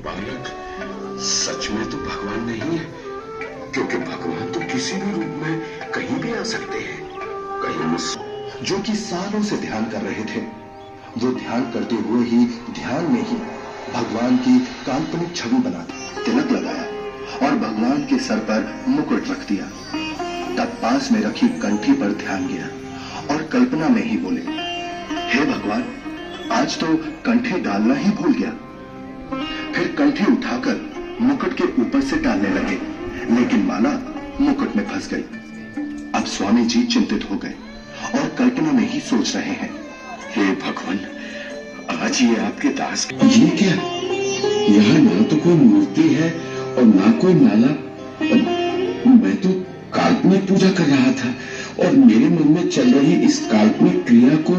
बालक सच में तो भगवान नहीं है, क्योंकि भगवान तो किसी भी रूप में कहीं भी आ सकते हैं। कहीं जो कि सालों से ध्यान कर रहे थे, वो ध्यान करते हुए ही ध्यान में ही भगवान की काल्पनिक छवि बना तिलक लगाया और भगवान के सर पर मुकुट रख दिया। तब पास में रखी कंठी पर ध्यान गया और कल्पना में ही बोले, हे भगवान, आज तो कंठी डालना ही भूल गया। फिर कंठी उठाकर मुकुट के ऊपर से डालने लगे, लेकिन माला मुकुट में फंस गई। अब स्वामी जी चिंतित हो गए और कल्पना में ही सोच रहे हैं, हे भगवान, आज ये आपके दास ये क्या? यहाँ ना तो कोई मूर्ति है और ना कोई माला। मैं तो काल्पनिक पूजा कर रहा था और मेरे मन में चल रही इस काल्पनिक क्रिया को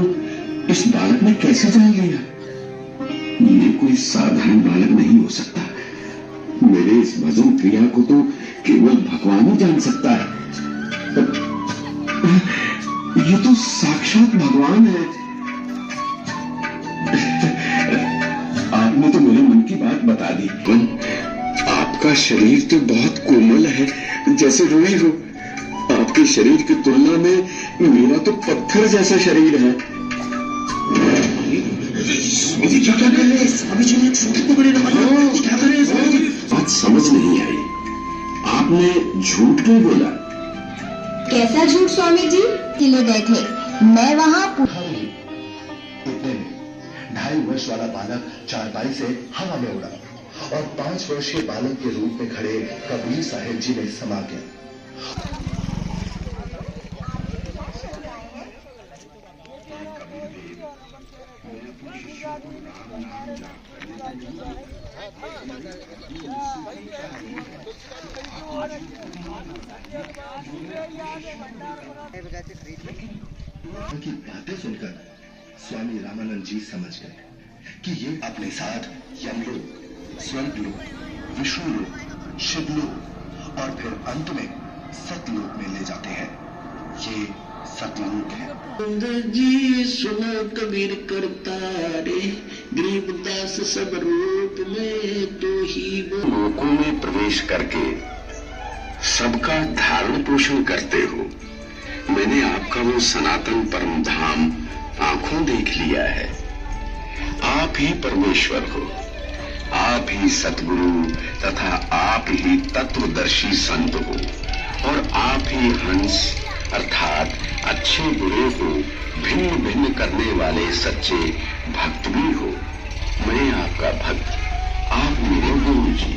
इस बालक ने कैसे जान लिया? ये कोई साधारण बालक नहीं हो सकता। मेरे इस भजन क्रिया को तो केवल भगवान ही जान सकता है। ये तो साक्षात भगवान है। आपने तो मेरे मन की बात बता दी। आपका शरीर तो बहुत कोमल है, जैसे रुई हो। आपके शरीर की तुलना में मेरा तो पत्थर जैसा शरीर है। स्वामी क्या कर रहे हैं? स्वामी जी ने झूठ बोले ना, क्या कर रहे हैं? बात समझ नहीं आई। आपने झूठ क्यों बोला? कैसा झूठ स्वामी जी? किले गए थे, मैं वहाँ इतने में 2.5 वर्ष वाला बालक चारपाई से हवा में उड़ा और 5 वर्षीय बालक के रूप में खड़े कबीर साहिब जी में समा गया। उनकी बातें सुनकर स्वामी रामानंद जी समझ गए कि ये अपने साथ यमलोक, स्वर्गलोक, विष्णुलोक, शिवलोक और फिर अंत में सतलोक में ले जाते हैं। ये सतलोक है। जी सुनो कबीर करता रे, गरीबदास सब रूप में तो ही लोकों में प्रवेश करके सबका धारण पोषण करते हो। मैंने आपका वो सनातन परम धाम आंखों देख लिया है। आप ही परमेश्वर हो, आप ही सतगुरु तथा आप ही तत्वदर्शी संत हो और आप ही हंस अर्थात अच्छे बुरे को भिन्न भिन्न करने वाले सच्चे भक्त भी हो। मैं आपका भक्त, आप मेरे गुरु जी।